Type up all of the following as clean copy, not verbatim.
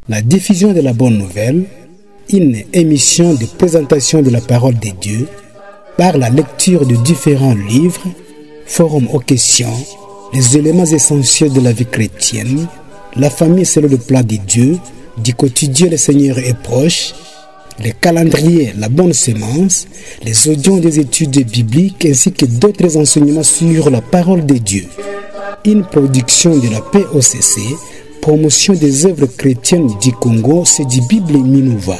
La diffusion de la bonne nouvelle, une émission de présentation de la parole de Dieu par la lecture de différents livres, forum aux questions, les éléments essentiels de la vie chrétienne, la famille selon le plan de Dieu, du quotidien le Seigneur est proche, les calendriers, la bonne sémence, les audios des études bibliques ainsi que d'autres enseignements sur la parole de Dieu. Une production de la POCC, promotion des œuvres chrétiennes du Congo, c'est du Bible Minova.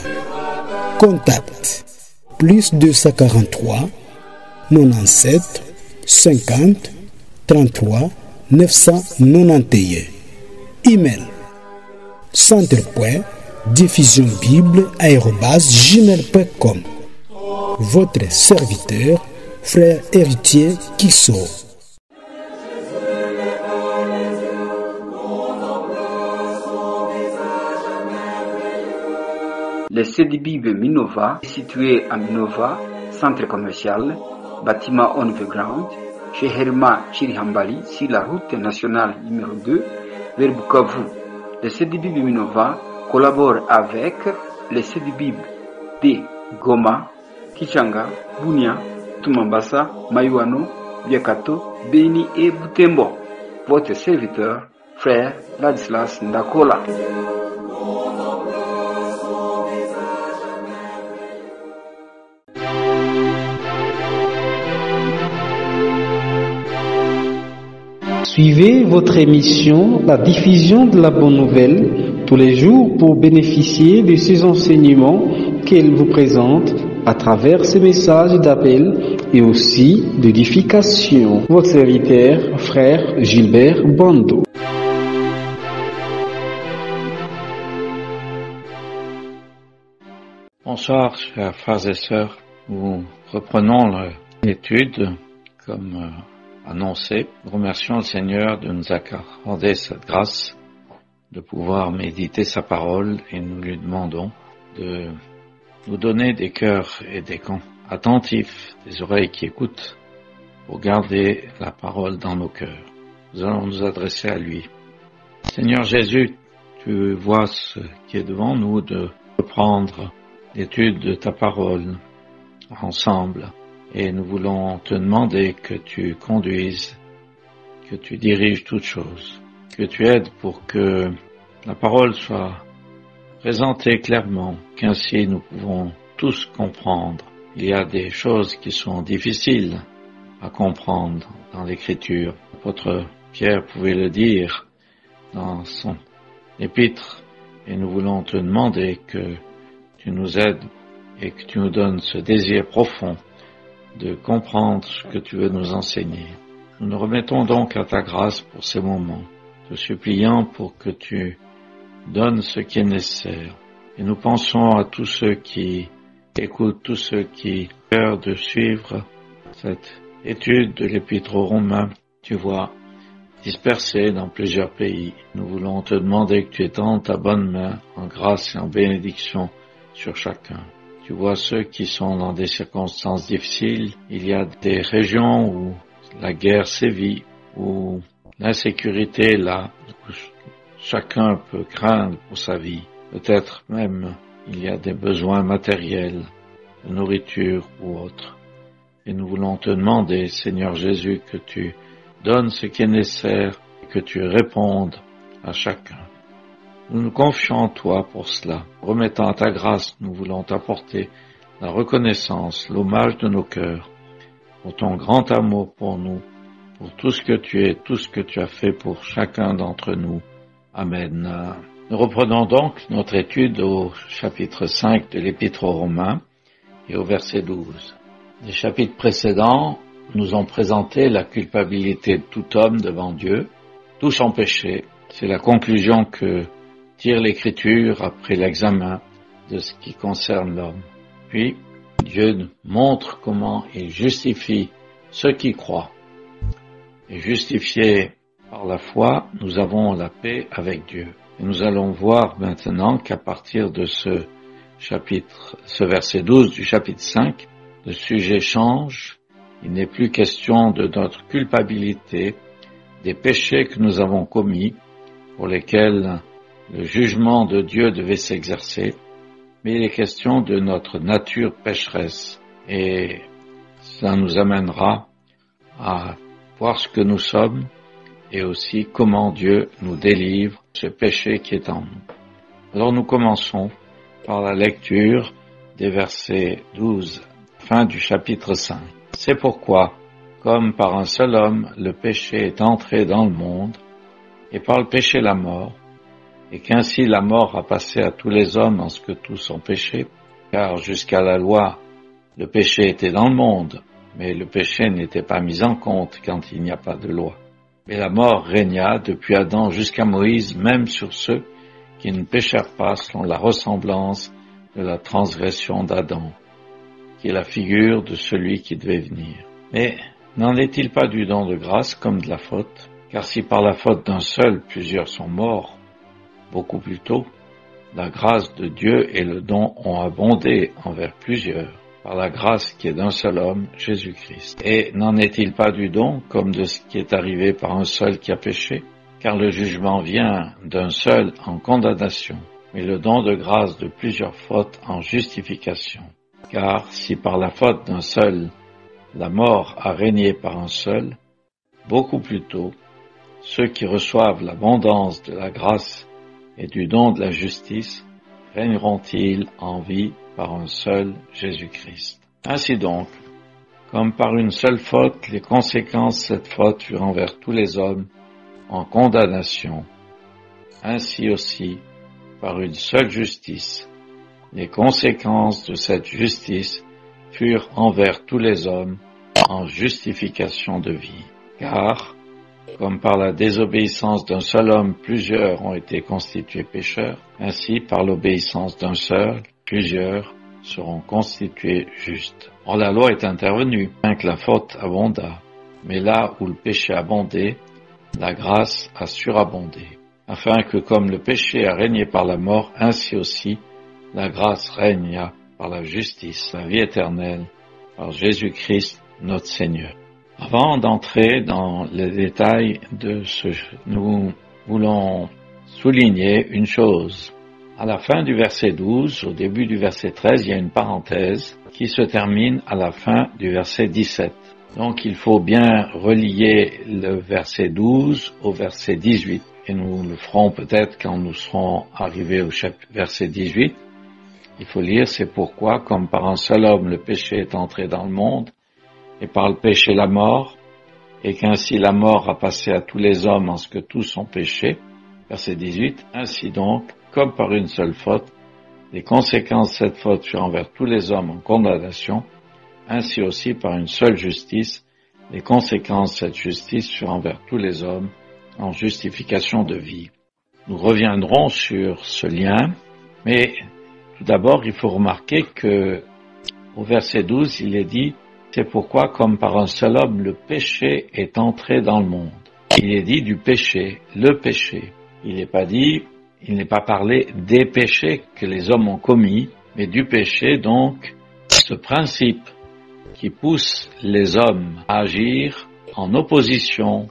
Contact plus 243 97 50 33 991. Email centre.diffusionbible@gmail.com. Votre serviteur, frère héritier Kisso. Le CDBIB Minova est situé à Minova, centre commercial, bâtiment underground, chez Herma Chirihambali, sur la route nationale numéro 2, vers Bukavu. Le CDBIB Minova collabore avec le CDBIB de Goma, Kichanga, Bunia, Tumambasa, Mayuano, Biakato, Beni et Butembo. Votre serviteur, frère Ladislas Ndakola. Suivez votre émission, la diffusion de la bonne nouvelle, tous les jours pour bénéficier de ces enseignements qu'elle vous présente à travers ces messages d'appel et aussi d'édification. Votre serviteur, frère Gilbert Bando. Bonsoir, chers frères et sœurs. Nous reprenons l'étude comme annoncé. Nous remercions le Seigneur de nous accorder cette grâce de pouvoir méditer sa parole et nous lui demandons de nous donner des cœurs et des camps attentifs, des oreilles qui écoutent pour garder la parole dans nos cœurs. Nous allons nous adresser à lui. Seigneur Jésus, tu vois ce qui est devant nous, de reprendre l'étude de ta parole ensemble. Et nous voulons te demander que tu conduises, que tu diriges toutes choses, que tu aides pour que la parole soit présentée clairement, qu'ainsi nous pouvons tous comprendre. Il y a des choses qui sont difficiles à comprendre dans l'Écriture. L'apôtre Pierre pouvait le dire dans son épître, et nous voulons te demander que tu nous aides et que tu nous donnes ce désir profond de comprendre ce que tu veux nous enseigner. Nous nous remettons donc à ta grâce pour ces moments, te suppliant pour que tu donnes ce qui est nécessaire. Et nous pensons à tous ceux qui écoutent, tous ceux qui ont cœur de suivre cette étude de l'Épître aux Romains, tu vois, dispersés dans plusieurs pays. Nous voulons te demander que tu étendes ta bonne main en grâce et en bénédiction sur chacun. Tu vois ceux qui sont dans des circonstances difficiles. Il y a des régions où la guerre sévit, où l'insécurité est là, où chacun peut craindre pour sa vie. Peut-être même il y a des besoins matériels, de nourriture ou autre. Et nous voulons te demander, Seigneur Jésus, que tu donnes ce qui est nécessaire et que tu répondes à chacun. Nous nous confions en toi pour cela. Remettant à ta grâce, nous voulons t'apporter la reconnaissance, l'hommage de nos cœurs, pour ton grand amour pour nous, pour tout ce que tu es, tout ce que tu as fait pour chacun d'entre nous. Amen. Nous reprenons donc notre étude au chapitre 5 de l'Épître aux Romains et au verset 12. Les chapitres précédents nous ont présenté la culpabilité de tout homme devant Dieu, tous ont péché. C'est la conclusion que tire l'Écriture après l'examen de ce qui concerne l'homme. Puis, Dieu montre comment il justifie ceux qui croient. Et justifiés par la foi, nous avons la paix avec Dieu. Et nous allons voir maintenant qu'à partir de ce verset 12 du chapitre 5, le sujet change. Il n'est plus question de notre culpabilité, des péchés que nous avons commis, pour lesquels le jugement de Dieu devait s'exercer, mais il est question de notre nature pécheresse. Et cela nous amènera à voir ce que nous sommes et aussi comment Dieu nous délivre de ce péché qui est en nous. Alors nous commençons par la lecture des versets 12, fin du chapitre 5. C'est pourquoi, comme par un seul homme, le péché est entré dans le monde, et par le péché la mort, et qu'ainsi la mort a passé à tous les hommes en ce que tous ont péché, car jusqu'à la loi, le péché était dans le monde, mais le péché n'était pas mis en compte quand il n'y a pas de loi. Mais la mort régna depuis Adam jusqu'à Moïse, même sur ceux qui ne péchèrent pas selon la ressemblance de la transgression d'Adam, qui est la figure de celui qui devait venir. Mais n'en est-il pas du don de grâce comme de la faute? Car si par la faute d'un seul plusieurs sont morts, beaucoup plus tôt, la grâce de Dieu et le don ont abondé envers plusieurs, par la grâce qui est d'un seul homme, Jésus-Christ. Et n'en est-il pas du don comme de ce qui est arrivé par un seul qui a péché? Car le jugement vient d'un seul en condamnation, mais le don de grâce de plusieurs fautes en justification. Car si par la faute d'un seul, la mort a régné par un seul, beaucoup plus tôt, ceux qui reçoivent l'abondance de la grâce et du don de la justice régneront-ils en vie par un seul Jésus-Christ. Ainsi donc, comme par une seule faute, les conséquences de cette faute furent envers tous les hommes en condamnation, ainsi aussi, par une seule justice, les conséquences de cette justice furent envers tous les hommes en justification de vie. Car, comme par la désobéissance d'un seul homme, plusieurs ont été constitués pécheurs, ainsi par l'obéissance d'un seul, plusieurs seront constitués justes. Or la loi est intervenue, afin que la faute abondât, mais là où le péché abondait, la grâce a surabondé, afin que comme le péché a régné par la mort, ainsi aussi la grâce régna par la justice, la vie éternelle, par Jésus-Christ notre Seigneur. Avant d'entrer dans les détails de ce, nous voulons souligner une chose. À la fin du verset 12, au début du verset 13, il y a une parenthèse qui se termine à la fin du verset 17. Donc il faut bien relier le verset 12 au verset 18. Et nous le ferons peut-être quand nous serons arrivés au verset 18. Il faut lire, c'est pourquoi, comme par un seul homme le péché est entré dans le monde, et par le péché la mort, et qu'ainsi la mort a passé à tous les hommes en ce que tous ont péché. Verset 18, ainsi donc, comme par une seule faute, les conséquences de cette faute furent envers tous les hommes en condamnation, ainsi aussi par une seule justice, les conséquences de cette justice furent envers tous les hommes en justification de vie. Nous reviendrons sur ce lien, mais tout d'abord il faut remarquer que au verset 12 il est dit « C'est pourquoi comme par un seul homme le péché est entré dans le monde ». Il est dit du péché, le péché. Il n'est pas parlé des péchés que les hommes ont commis, mais du péché donc, ce principe qui pousse les hommes à agir en opposition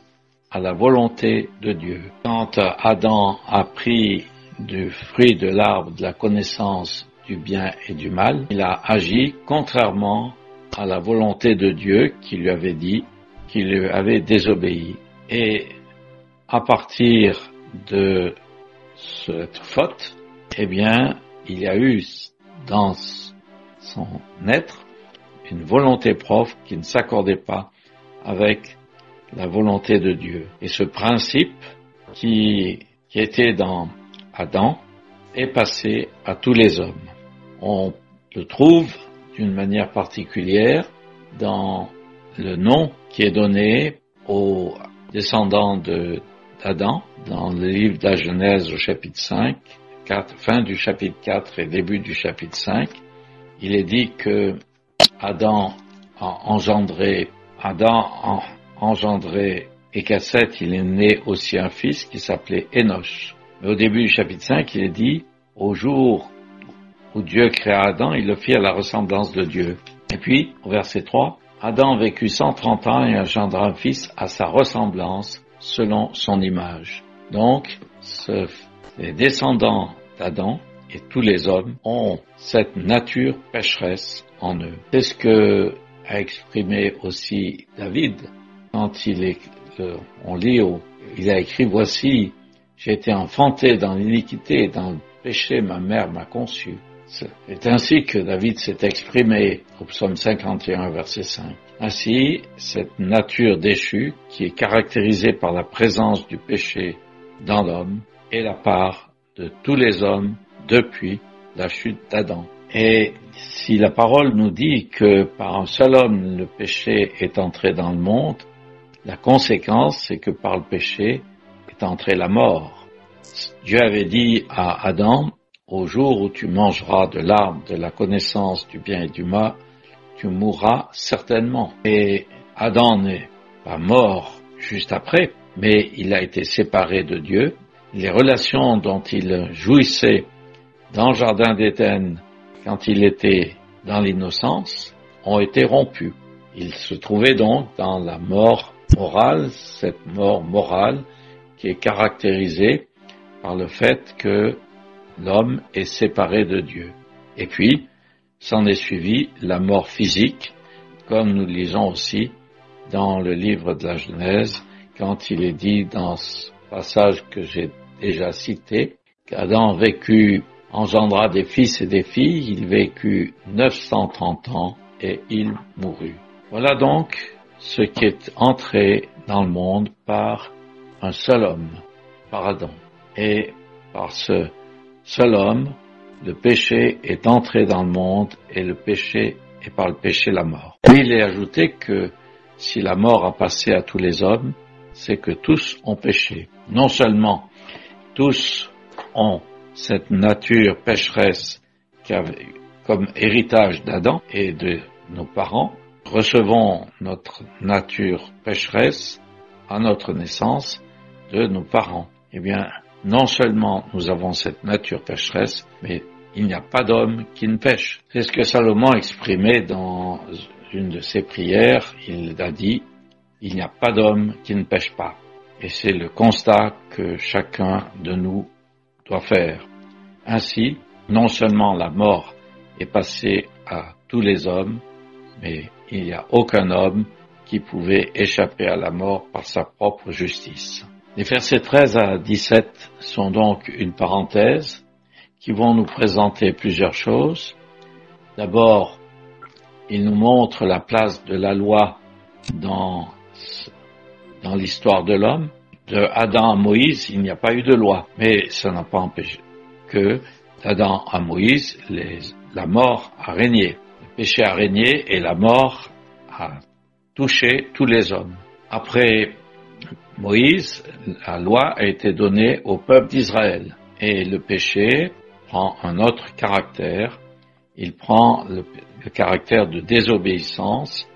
à la volonté de Dieu. Quand Adam a pris du fruit de l'arbre de la connaissance du bien et du mal, il a agi contrairement à la volonté de Dieu qui lui avait dit, qui lui avait désobéi. Et à partir de cette faute, eh bien, il y a eu dans son être une volonté propre qui ne s'accordait pas avec la volonté de Dieu. Et ce principe qui était dans Adam est passé à tous les hommes. On le trouve d'une manière particulière dans le nom qui est donné aux descendants d'Adam, dans le livre de la Genèse au chapitre 5, fin du chapitre 4 et début du chapitre 5, il est dit que Adam a engendré et qu'à Seth, il est né aussi un fils qui s'appelait Enoch. Mais au début du chapitre 5, il est dit, au jour où Dieu créa Adam, il le fit à la ressemblance de Dieu. Et puis, au verset 3, Adam vécut 130 ans et engendra un fils à sa ressemblance, selon son image. Donc, ce les descendants d'Adam et tous les hommes ont cette nature pécheresse en eux. C'est ce que a exprimé aussi David quand on lit il a écrit « Voici, j'ai été enfanté dans l'iniquité, dans le péché, ma mère m'a conçu ». C'est ainsi que David s'est exprimé au psaume 51, verset 5. Ainsi, cette nature déchue, qui est caractérisée par la présence du péché dans l'homme, est la part de tous les hommes depuis la chute d'Adam. Et si la parole nous dit que par un seul homme le péché est entré dans le monde, la conséquence, c'est que par le péché est entrée la mort. Dieu avait dit à Adam, au jour où tu mangeras de l'arbre de la connaissance du bien et du mal, tu mourras certainement. Et Adam n'est pas mort juste après, mais il a été séparé de Dieu. Les relations dont il jouissait dans le jardin d'Éden quand il était dans l'innocence ont été rompues. Il se trouvait donc dans la mort morale, cette mort morale qui est caractérisée par le fait que l'homme est séparé de Dieu. Et puis, s'en est suivi la mort physique, comme nous lisons aussi dans le livre de la Genèse, quand il est dit dans ce passage que j'ai déjà cité, qu'Adam engendra des fils et des filles, il vécut 930 ans et il mourut. Voilà donc ce qui est entré dans le monde par un seul homme, par Adam. Et par ce seul homme, le péché est entré dans le monde et par le péché la mort. Puis il est ajouté que si la mort a passé à tous les hommes, c'est que tous ont péché. Non seulement tous ont cette nature pécheresse comme héritage d'Adam et de nos parents, recevons notre nature pécheresse à notre naissance de nos parents. Eh bien, non seulement nous avons cette nature pécheresse, mais il n'y a pas d'homme qui ne pêche. C'est ce que Salomon exprimait dans une de ses prières. Il a dit, il n'y a pas d'homme qui ne pêche pas. Et c'est le constat que chacun de nous doit faire. Ainsi, non seulement la mort est passée à tous les hommes, mais il n'y a aucun homme qui pouvait échapper à la mort par sa propre justice. Les versets 13 à 17 sont donc une parenthèse qui vont nous présenter plusieurs choses. D'abord, ils nous montrent la place de la loi dans l'histoire de l'homme. De Adam à Moïse, il n'y a pas eu de loi, mais ça n'a pas empêché que d'Adam à Moïse, la mort a régné. Le péché a régné et la mort a touché tous les hommes. Après Moïse, la loi a été donnée au peuple d'Israël et le péché prend un autre caractère. Il prend le caractère de désobéissance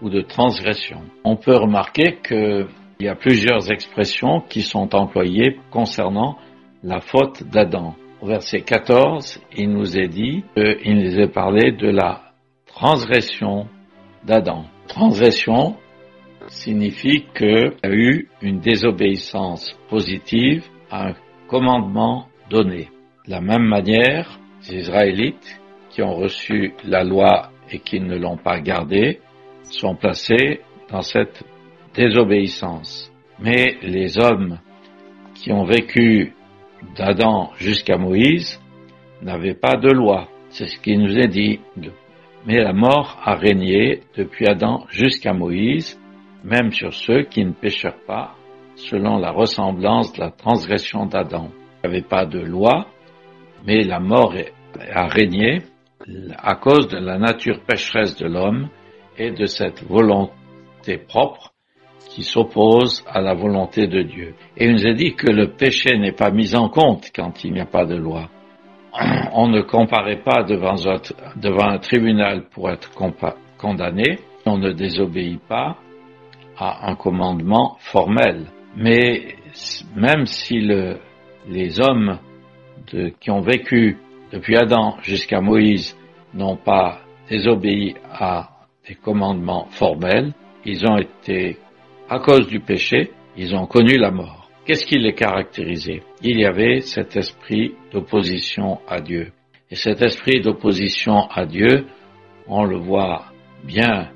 ou de transgression. On peut remarquer qu'il y a plusieurs expressions qui sont employées concernant la faute d'Adam. Au verset 14, il nous est dit qu'il nous est parlé de la transgression d'Adam. Transgression signifie qu'il y a eu une désobéissance positive à un commandement donné. De la même manière, les Israélites qui ont reçu la loi et qui ne l'ont pas gardée sont placés dans cette désobéissance. Mais les hommes qui ont vécu d'Adam jusqu'à Moïse n'avaient pas de loi. C'est ce qui nous est dit. Mais la mort a régné depuis Adam jusqu'à Moïse, même sur ceux qui ne péchèrent pas selon la ressemblance de la transgression d'Adam. Il n'y avait pas de loi, mais la mort a régné à cause de la nature pécheresse de l'homme et de cette volonté propre qui s'oppose à la volonté de Dieu. Et il nous est dit que le péché n'est pas mis en compte quand il n'y a pas de loi. On ne comparaît pas devant un tribunal pour être condamné, on ne désobéit pas à un commandement formel. Mais même si les hommes qui ont vécu depuis Adam jusqu'à Moïse n'ont pas désobéi à des commandements formels, ils ont été, à cause du péché, ils ont connu la mort. Qu'est-ce qui les caractérisait? Il y avait cet esprit d'opposition à Dieu. Et cet esprit d'opposition à Dieu, on le voit bien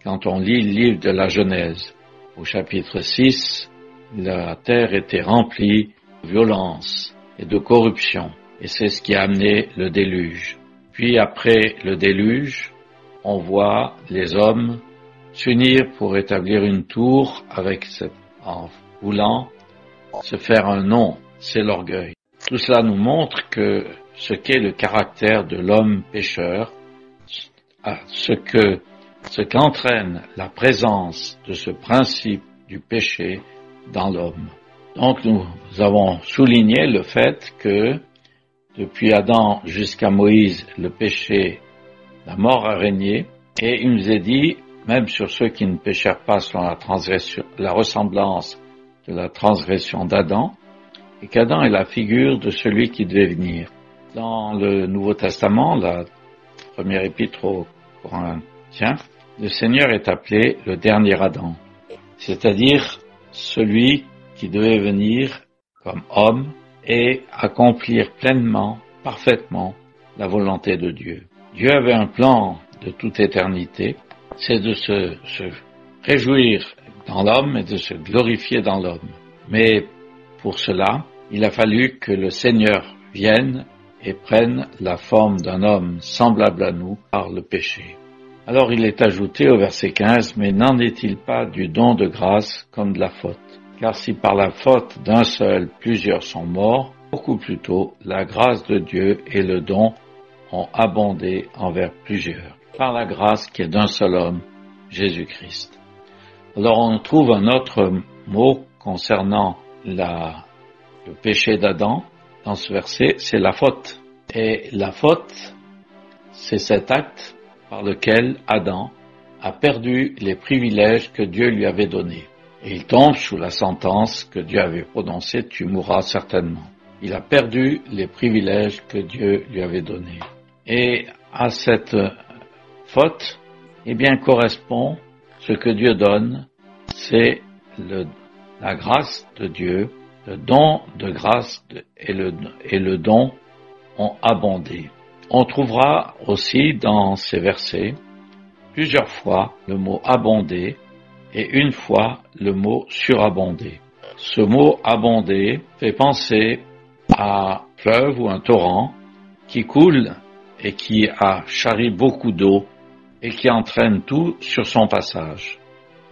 quand on lit le livre de la Genèse. Au chapitre 6, la terre était remplie de violence et de corruption. Et c'est ce qui a amené le déluge. Puis après le déluge, on voit les hommes s'unir pour établir une tour en voulant se faire un nom, c'est l'orgueil. Tout cela nous montre que ce qu'est le caractère de l'homme pécheur, ce qu'entraîne la présence de ce principe du péché dans l'homme. Donc nous avons souligné le fait que depuis Adam jusqu'à Moïse, le péché, la mort a régné, et il nous est dit, même sur ceux qui ne péchèrent pas selon la ressemblance de la transgression d'Adam, et qu'Adam est la figure de celui qui devait venir. Dans le Nouveau Testament, la première épître aux Corinthiens, le Seigneur est appelé le dernier Adam, c'est-à-dire celui qui devait venir comme homme et accomplir pleinement, parfaitement, la volonté de Dieu. Dieu avait un plan de toute éternité, c'est de se réjouir dans l'homme et de se glorifier dans l'homme. Mais pour cela, il a fallu que le Seigneur vienne et prenne la forme d'un homme semblable à nous par le péché. Alors il est ajouté au verset 15, « Mais n'en est-il pas du don de grâce comme de la faute? Car si par la faute d'un seul plusieurs sont morts, beaucoup plus tôt la grâce de Dieu et le don ont abondé envers plusieurs, par la grâce qui est d'un seul homme, Jésus-Christ. » Alors on trouve un autre mot concernant le péché d'Adam dans ce verset, c'est la faute. Et la faute, c'est cet acte par lequel Adam a perdu les privilèges que Dieu lui avait donnés. Et il tombe sous la sentence que Dieu avait prononcée, tu mourras certainement. Il a perdu les privilèges que Dieu lui avait donnés. Et à cette faute, eh bien, correspond ce que Dieu donne, c'est la grâce de Dieu, le don de grâce et le don ont abondé. On trouvera aussi dans ces versets plusieurs fois le mot abonder et une fois le mot surabonder. Ce mot abonder fait penser à un fleuve ou un torrent qui coule et qui charrie beaucoup d'eau et qui entraîne tout sur son passage,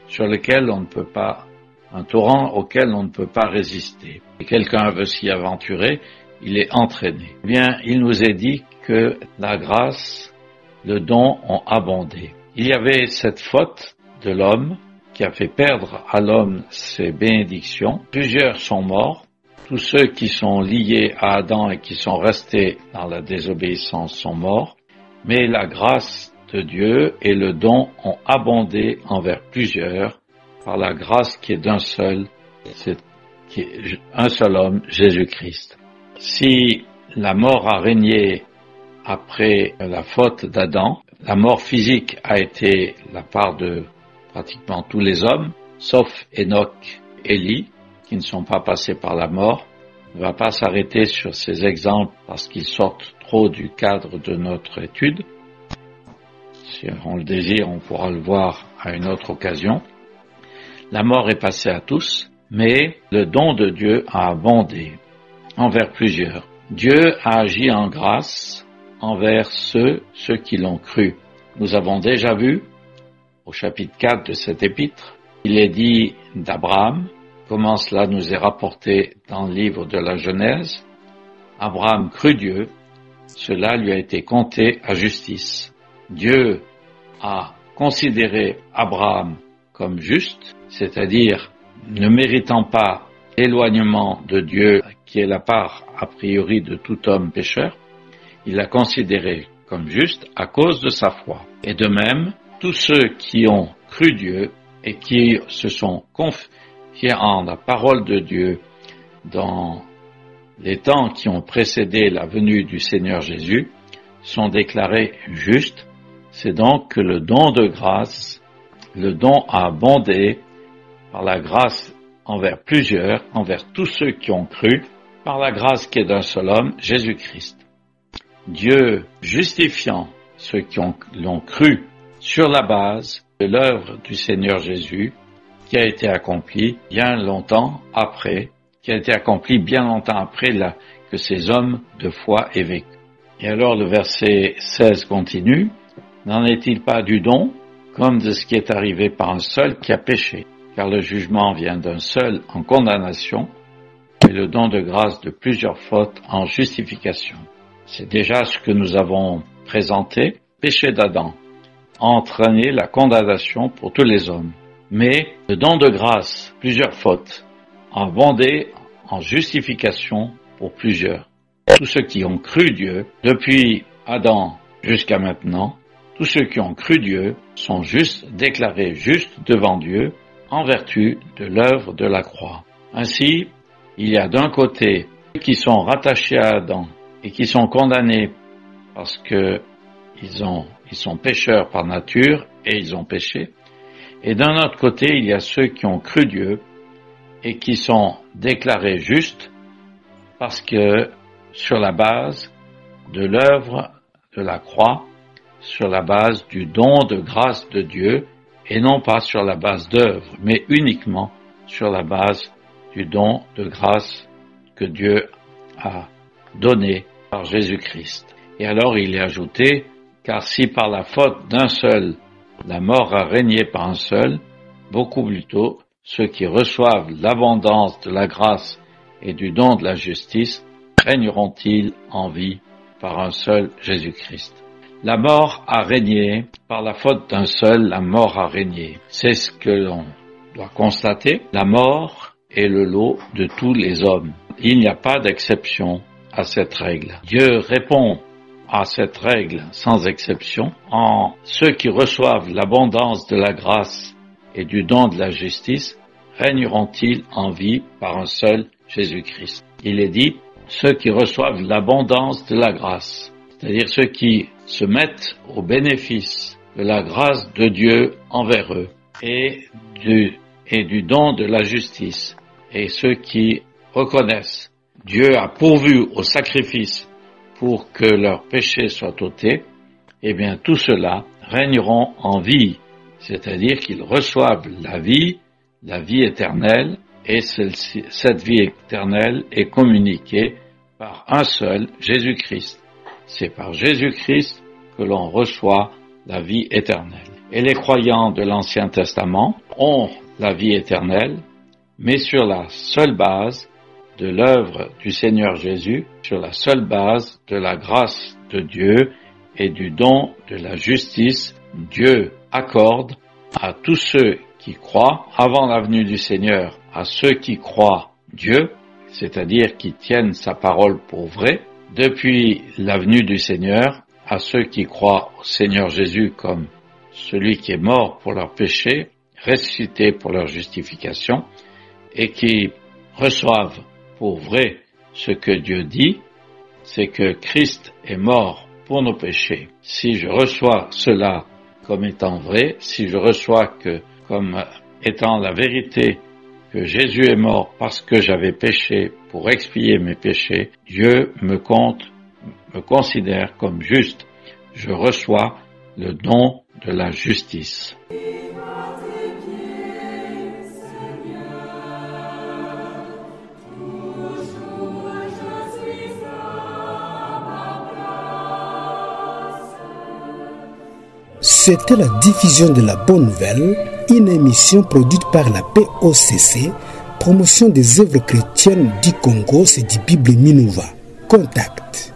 sur lequel on ne peut pas, un torrent auquel on ne peut pas résister. Et quelqu'un veut s'y aventurer, il est entraîné. Eh bien, il nous est dit que la grâce, le don ont abondé. Il y avait cette faute de l'homme qui a fait perdre à l'homme ses bénédictions. Plusieurs sont morts. Tous ceux qui sont liés à Adam et qui sont restés dans la désobéissance sont morts. Mais la grâce de Dieu et le don ont abondé envers plusieurs par la grâce qui est d'un seul, qui est un seul homme, Jésus-Christ. Si la mort a régné après la faute d'Adam, la mort physique a été la part de pratiquement tous les hommes, sauf Enoch et Élie, qui ne sont pas passés par la mort. On ne va pas s'arrêter sur ces exemples parce qu'ils sortent trop du cadre de notre étude. Si on le désire, on pourra le voir à une autre occasion. La mort est passée à tous, mais le don de Dieu a abondé envers plusieurs. Dieu a agi en grâce envers ceux qui l'ont cru. Nous avons déjà vu, au chapitre 4 de cette épître, il est dit d'Abraham, comment cela nous est rapporté dans le livre de la Genèse. Abraham crut Dieu, cela lui a été compté à justice. Dieu a considéré Abraham comme juste, c'est-à-dire ne méritant pas l'éloignement de Dieu qui est la part a priori de tout homme pécheur, il l'a considéré comme juste à cause de sa foi. Et de même, tous ceux qui ont cru Dieu et qui se sont confiés en la parole de Dieu dans les temps qui ont précédé la venue du Seigneur Jésus sont déclarés justes. C'est donc que le don de grâce, le don a abondé par la grâce envers plusieurs, envers tous ceux qui ont cru, par la grâce qui est d'un seul homme, Jésus-Christ. Dieu justifiant ceux qui l'ont cru sur la base de l'œuvre du Seigneur Jésus, qui a été accomplie bien longtemps après, que ces hommes de foi aient vécu. Et alors le verset 16 continue, « N'en est-il pas du don, comme de ce qui est arrivé par un seul qui a péché, car le jugement vient d'un seul en condamnation, et le don de grâce de plusieurs fautes en justification. » C'est déjà ce que nous avons présenté, péché d'Adam a entraîné la condamnation pour tous les hommes. Mais le don de grâce, plusieurs fautes, a abondé en justification pour plusieurs. Tous ceux qui ont cru Dieu, depuis Adam jusqu'à maintenant, tous ceux qui ont cru Dieu sont déclarés justes devant Dieu en vertu de l'œuvre de la croix. Ainsi, il y a d'un côté ceux qui sont rattachés à Adam et qui sont condamnés parce que ils sont pécheurs par nature et ils ont péché. Et d'un autre côté, il y a ceux qui ont cru Dieu et qui sont déclarés justes parce que sur la base de l'œuvre de la croix, sur la base du don de grâce de Dieu et non pas sur la base d'œuvre, mais uniquement sur la base du don de grâce que Dieu a donné par Jésus-Christ. Et alors il est ajouté, car si par la faute d'un seul, la mort a régné par un seul, beaucoup plutôt ceux qui reçoivent l'abondance de la grâce et du don de la justice régneront-ils en vie par un seul Jésus-Christ. La mort a régné, par la faute d'un seul, la mort a régné. C'est ce que l'on doit constater. La mort est le lot de tous les hommes. Il n'y a pas d'exception à cette règle. Dieu répond à cette règle sans exception en ceux qui reçoivent l'abondance de la grâce et du don de la justice régneront-ils en vie par un seul Jésus-Christ. Il est dit ceux qui reçoivent l'abondance de la grâce, c'est-à-dire ceux qui se mettent au bénéfice de la grâce de Dieu envers eux et du don de la justice, et ceux qui reconnaissent Dieu a pourvu au sacrifice pour que leurs péchés soient ôtés, eh bien tous ceux-là régneront en vie, c'est-à-dire qu'ils reçoivent la vie éternelle, et cette vie éternelle est communiquée par un seul, Jésus-Christ. C'est par Jésus-Christ que l'on reçoit la vie éternelle. Et les croyants de l'Ancien Testament ont la vie éternelle, mais sur la seule base de l'œuvre du Seigneur Jésus, sur la seule base de la grâce de Dieu et du don de la justice, Dieu accorde à tous ceux qui croient, avant la venue du Seigneur, à ceux qui croient Dieu, c'est-à-dire qui tiennent sa parole pour vraie, depuis la venue du Seigneur, à ceux qui croient au Seigneur Jésus comme celui qui est mort pour leurs péchés, ressuscité pour leur justification, et qui reçoivent pour vrai ce que Dieu dit, c'est que Christ est mort pour nos péchés. Si je reçois cela comme étant vrai, si je reçois que comme étant la vérité que Jésus est mort parce que j'avais péché pour expier mes péchés, Dieu me considère comme juste. Je reçois le don de la justice. C'était la diffusion de la Bonne Nouvelle, une émission produite par la POCC, promotion des œuvres chrétiennes du Congo, c'est du Bible Minova. Contact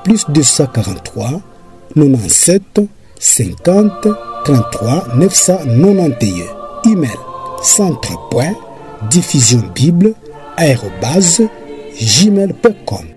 +243 97 50 33 991. Email centre.diffusionbible@gmail.com.